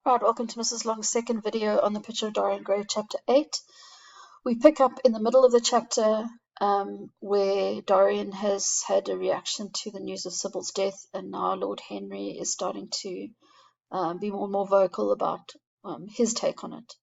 Right, welcome to Mrs. Long's second video on the Picture of Dorian Gray, chapter 8. We pick up in the middle of the chapter where Dorian has had a reaction to the news of Sybils' death, and now Lord Henry is starting to be more and more vocal about his take on it.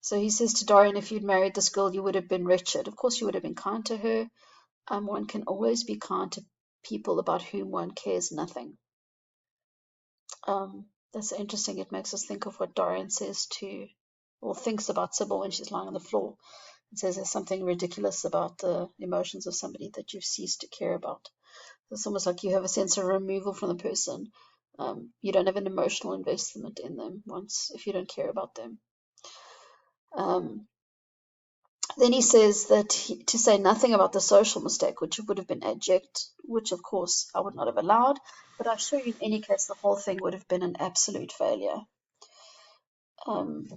So he says to Dorian, if you'd married this girl, you would have been wretched. Of course, you would have been kind to her. One can always be kind to people about whom one cares nothing. That's interesting. It makes us think of what Dorian says to, or thinks about Sybil when she's lying on the floor. It says there's something ridiculous about the emotions of somebody that you've ceased to care about. It's almost like you have a sense of removal from the person. You don't have an emotional investment in them if you don't care about them. Then he says that to say nothing about the social mistake, which would have been abject, which of course I would not have allowed, but I assure you in any case the whole thing would have been an absolute failure. And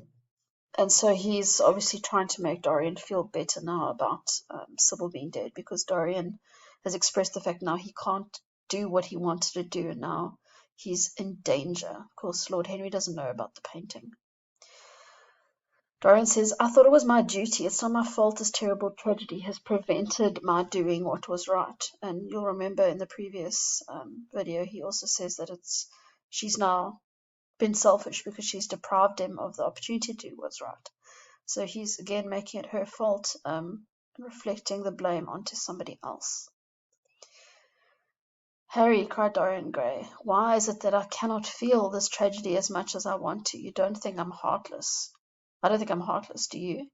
so he's obviously trying to make Dorian feel better now about Sybil being dead, because Dorian has expressed the fact now he can't do what he wanted to do, and now he's in danger. Of course, Lord Henry doesn't know about the painting. Dorian says, I thought it was my duty. It's not my fault this terrible tragedy has prevented my doing what was right. And you'll remember in the previous video, he also says that she's now been selfish because she's deprived him of the opportunity to do what's right. So he's again making it her fault, reflecting the blame onto somebody else. Harry, cried Dorian Gray, why is it that I cannot feel this tragedy as much as I want to? You don't think I'm heartless? I don't think I'm heartless, do you?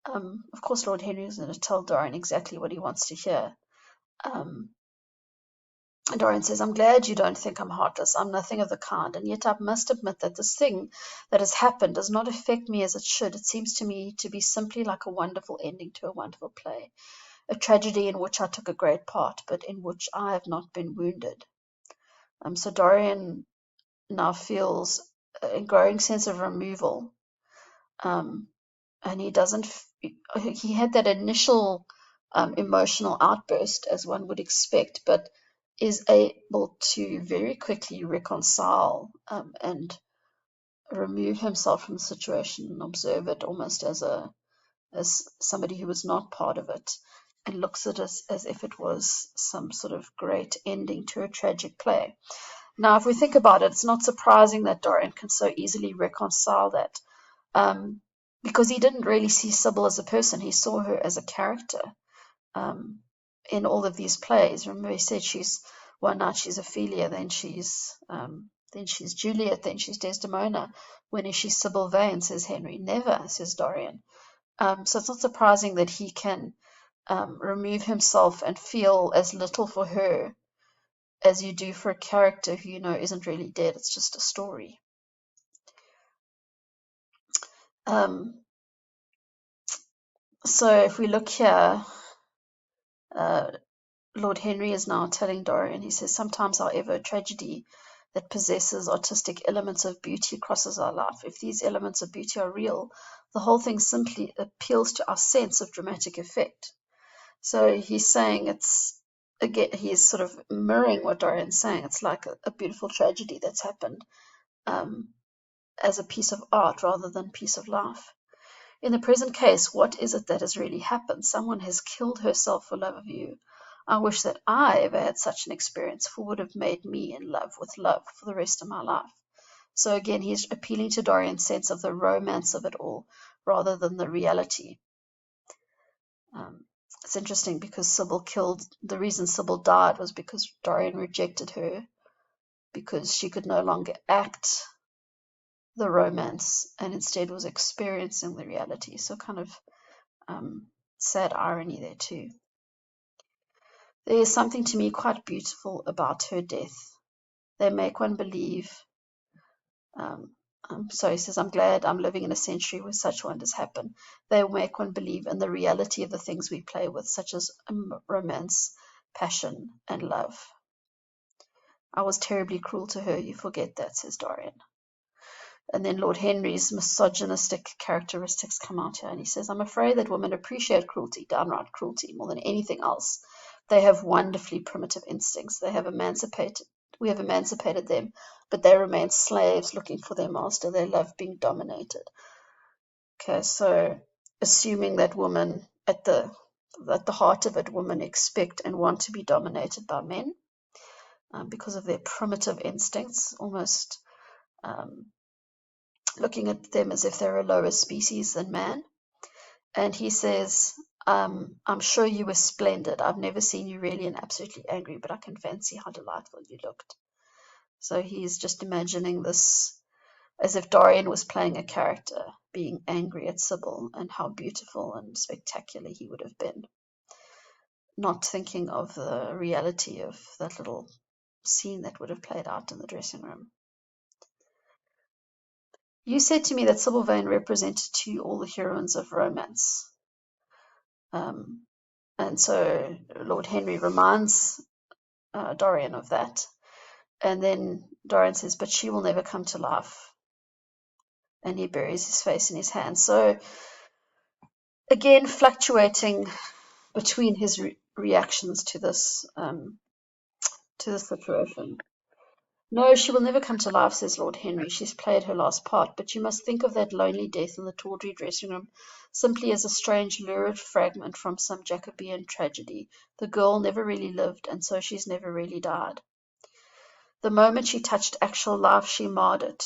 Of course, Lord Henry is going to tell Dorian exactly what he wants to hear. Dorian says, I'm glad you don't think I'm heartless. I'm nothing of the kind, and yet I must admit that this thing that has happened does not affect me as it should. It seems to me to be simply like a wonderful ending to a wonderful play, a tragedy in which I took a great part, but in which I have not been wounded. So Dorian now feels a growing sense of removal, and he had that initial emotional outburst as one would expect, but is able to very quickly reconcile and remove himself from the situation and observe it almost as somebody who was not part of it, and looks at it as if it was some sort of great ending to a tragic play. Now, if we think about it, it's not surprising that Dorian can so easily reconcile that, because he didn't really see Sybil as a person. He saw her as a character in all of these plays. Remember, he said one night she's Ophelia, then she's Juliet, then she's Desdemona. When is she Sybil Vane, says Henry. Never, says Dorian. So it's not surprising that he can remove himself and feel as little for her as you do for a character who you know isn't really dead. It's just a story. So if we look here, Lord Henry is now telling Dorian, he says, sometimes, however, a tragedy that possesses artistic elements of beauty crosses our life. If these elements of beauty are real, the whole thing simply appeals to our sense of dramatic effect. So he's saying he's sort of mirroring what Dorian's saying. It's like a beautiful tragedy that's happened as a piece of art rather than piece of life. In the present case, what is it that has really happened? Someone has killed herself for love of you. I wish that I ever had such an experience, for it would have made me in love with love for the rest of my life. So again, he's appealing to Dorian's sense of the romance of it all rather than the reality. It's interesting because the reason Sybil died was because Dorian rejected her, because she could no longer act the romance and instead was experiencing the reality. So kind of sad irony there too. There is something to me quite beautiful about her death. They make one believe. So he says, I'm glad I'm living in a century where such wonders happen. They make one believe in the reality of the things we play with, such as romance, passion, and love. I was terribly cruel to her. You forget that, says Dorian. And then Lord Henry's misogynistic characteristics come out here, and he says, I'm afraid that women appreciate cruelty, downright cruelty, more than anything else. They have wonderfully primitive instincts. They have emancipated We have emancipated them, but they remain slaves looking for their master. They love being dominated. Okay, so assuming that women at the heart of it, women expect and want to be dominated by men because of their primitive instincts, almost looking at them as if they're a lower species than man. And he says, I'm sure you were splendid. I've never seen you really and absolutely angry, but I can fancy how delightful you looked. So he's just imagining this as if Dorian was playing a character, being angry at Sybil and how beautiful and spectacular he would have been. Not thinking of the reality of that little scene that would have played out in the dressing room. You said to me that Sybil Vane represented to you all the heroines of romance. And so Lord Henry reminds Dorian of that. And then Dorian says, but she will never come to life. And he buries his face in his hands. So again, fluctuating between his reactions to this situation. No, she will never come to life, says Lord Henry. She's played her last part, but you must think of that lonely death in the tawdry dressing room simply as a strange, lurid fragment from some Jacobean tragedy. The girl never really lived, and so she's never really died. The moment she touched actual life, she marred it.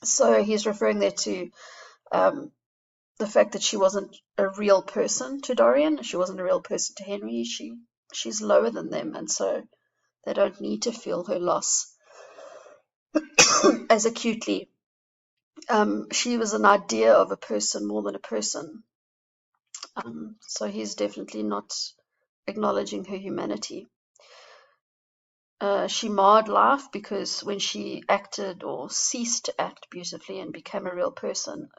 So he's referring there to the fact that she wasn't a real person to Dorian. She wasn't a real person to Henry. She's lower than them, and so they don't need to feel her loss as acutely. She was an idea of a person more than a person. So he's definitely not acknowledging her humanity. She marred life because when she acted or ceased to act beautifully and became a real person,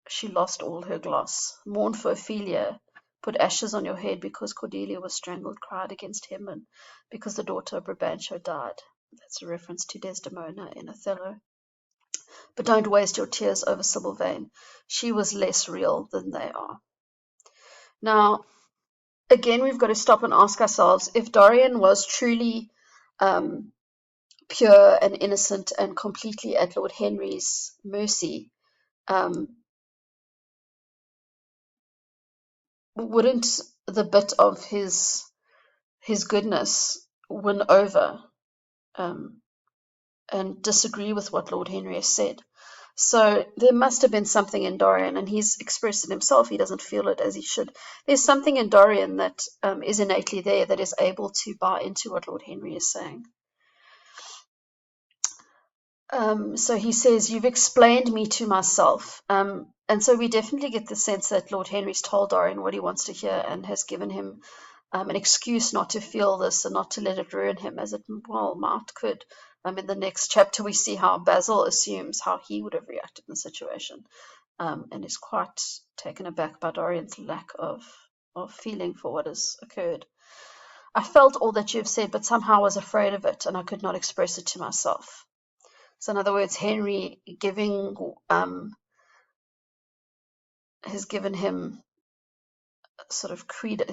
she lost all her gloss. Mourn for Ophelia, put ashes on your head because Cordelia was strangled, cried against him, and because the daughter of Brabantio died. That's a reference to Desdemona in Othello. But don't waste your tears over Sybil Vane. She was less real than they are. Now, again, we've got to stop and ask ourselves, if Dorian was truly pure and innocent and completely at Lord Henry's mercy, wouldn't the bit of his goodness win over and disagree with what Lord Henry has said? So there must have been something in Dorian, and he's expressed it himself. He doesn't feel it as he should. There's something in Dorian that is innately there, that is able to buy into what Lord Henry is saying. So he says, you've explained me to myself. And so we definitely get the sense that Lord Henry's told Dorian what he wants to hear and has given him an excuse not to feel this and not to let it ruin him, as it could. In the next chapter, we see how Basil assumes how he would have reacted in the situation, and is quite taken aback by Dorian's lack of feeling for what has occurred. I felt all that you have said, but somehow I was afraid of it, and I could not express it to myself. So in other words, Henry has given him sort of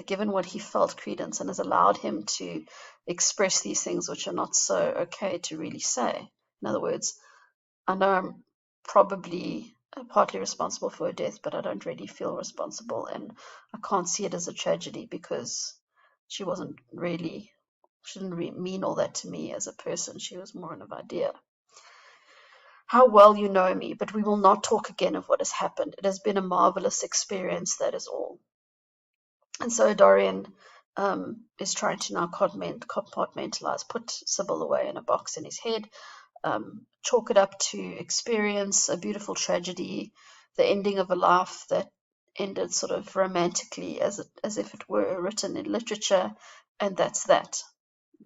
given what he felt credence, and has allowed him to express these things which are not so okay to really say. In other words, I know I'm probably partly responsible for her death, but I don't really feel responsible, and I can't see it as a tragedy because she didn't really mean all that to me as a person. She was more an idea. How well you know me, but we will not talk again of what has happened. It has been a marvelous experience, that is all. And so Dorian is trying to now compartmentalize, put Sybil away in a box in his head, chalk it up to experience, a beautiful tragedy, the ending of a life that ended sort of romantically as if it were written in literature, and that's that.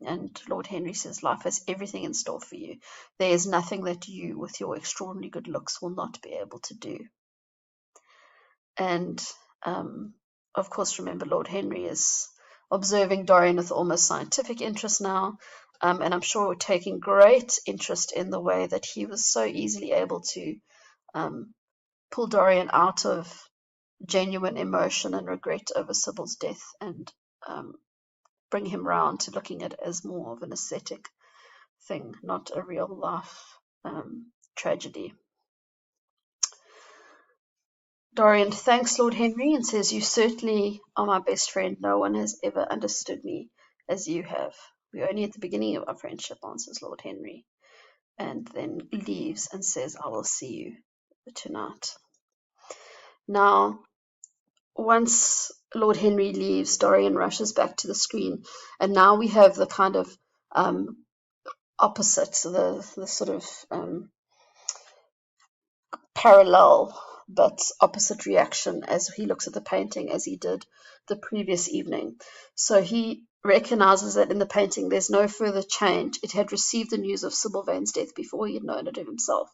And Lord Henry says, life has everything in store for you. There is nothing that you, with your extraordinary good looks, will not be able to do. And, of course, remember, Lord Henry is observing Dorian with almost scientific interest now, and I'm sure taking great interest in the way that he was so easily able to pull Dorian out of genuine emotion and regret over Sybil's death, and bring him round to looking at it as more of an aesthetic thing, not a real life tragedy. Dorian thanks Lord Henry and says, "You certainly are my best friend. No one has ever understood me as you have." "We're only at the beginning of our friendship," answers Lord Henry, and then leaves and says, "I will see you tonight." Now, once Lord Henry leaves, Dorian rushes back to the screen, and now we have the kind of opposite, the sort of parallel but opposite reaction as he looks at the painting as he did the previous evening. So he recognizes that in the painting there's no further change. It had received the news of Sybil Vane's death before he had known it of himself.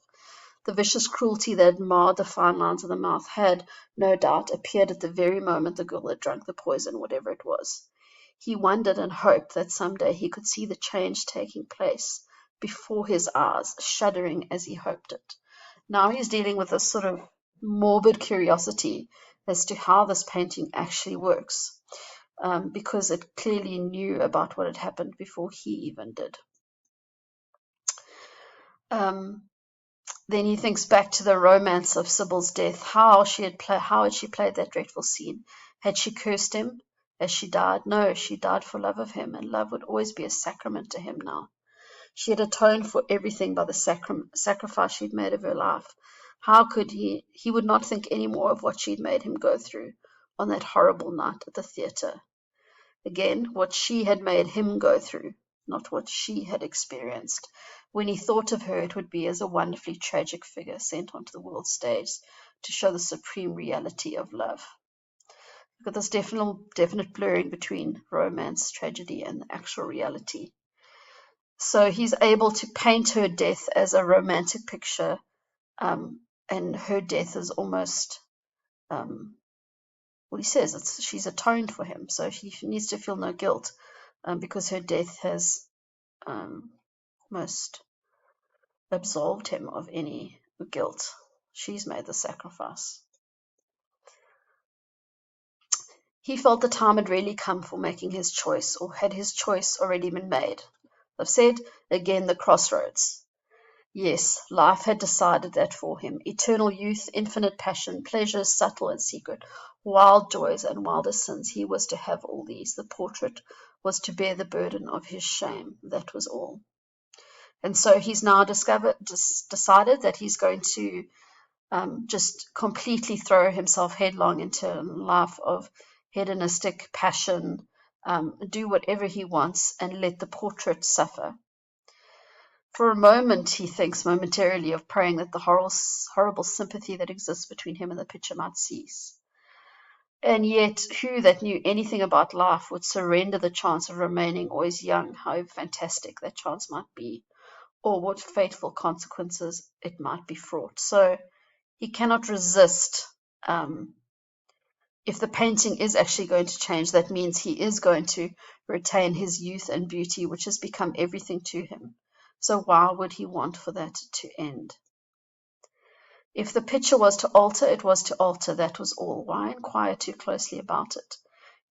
The vicious cruelty that had marred the fine lines of the mouth had, no doubt, appeared at the very moment the girl had drunk the poison, whatever it was. He wondered and hoped that some day he could see the change taking place before his eyes, shuddering as he hoped it. Now he's dealing with this sort of morbid curiosity as to how this painting actually works, because it clearly knew about what had happened before he even did. Then he thinks back to the romance of Sybil's death. How had she played that dreadful scene? Had she cursed him as she died? No, she died for love of him, and love would always be a sacrament to him now. She had atoned for everything by the sacrifice she'd made of her life. How could he would not think any more of what she'd made him go through on that horrible night at the theatre. Again, what she had made him go through, not what she had experienced. When he thought of her, it would be as a wonderfully tragic figure sent onto the world stage to show the supreme reality of love. Look at this definite blurring between romance, tragedy, and the actual reality. So he's able to paint her death as a romantic picture, and her death is almost, well, he says she's atoned for him, so she needs to feel no guilt, because her death has almost absolved him of any guilt. She's made the sacrifice. He felt the time had really come for making his choice, or had his choice already been made? I've said again the crossroads. Yes, life had decided that for him. Eternal youth, infinite passion, pleasures subtle and secret, wild joys and wilder sins. He was to have all these. The portrait was to bear the burden of his shame. That was all. And so he's now decided that he's going to just completely throw himself headlong into a life of hedonistic passion, do whatever he wants, and let the portrait suffer. For a moment, he thinks momentarily of praying that the horrible sympathy that exists between him and the picture might cease. And yet, who that knew anything about life would surrender the chance of remaining always young, however fantastic that chance might be, or what fateful consequences it might be fraught? So he cannot resist. If the painting is actually going to change, that means he is going to retain his youth and beauty, which has become everything to him. So why would he want for that to end? If the picture was to alter, it was to alter, that was all. Why inquire too closely about it?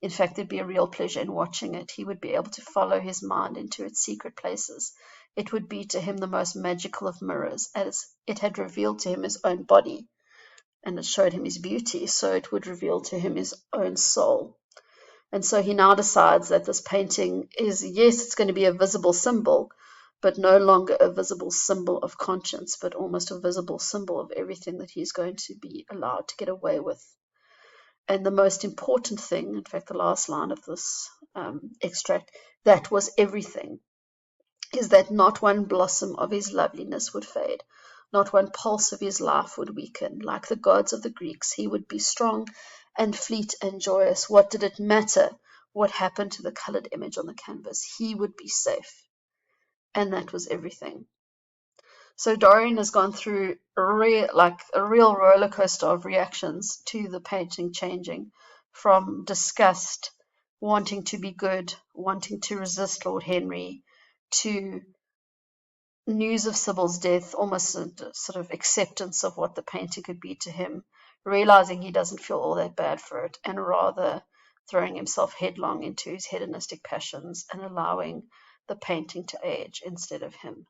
In fact, there'd be a real pleasure in watching it. He would be able to follow his mind into its secret places. It would be to him the most magical of mirrors, as it had revealed to him his own body, and it showed him his beauty, so it would reveal to him his own soul. And so he now decides that this painting is, yes, it's going to be a visible symbol, but no longer a visible symbol of conscience, but almost a visible symbol of everything that he's going to be allowed to get away with. And the most important thing, in fact, the last line of this extract, that was everything, is that not one blossom of his loveliness would fade, not one pulse of his life would weaken. Like the gods of the Greeks, he would be strong and fleet and joyous. What did it matter what happened to the colored image on the canvas? He would be safe. And that was everything. So Dorian has gone through a real roller coaster of reactions to the painting changing, from disgust, wanting to be good, wanting to resist Lord Henry, to news of Sybil's death, almost a sort of acceptance of what the painting could be to him, realizing he doesn't feel all that bad for it, and rather throwing himself headlong into his hedonistic passions and allowing the painting to age instead of him.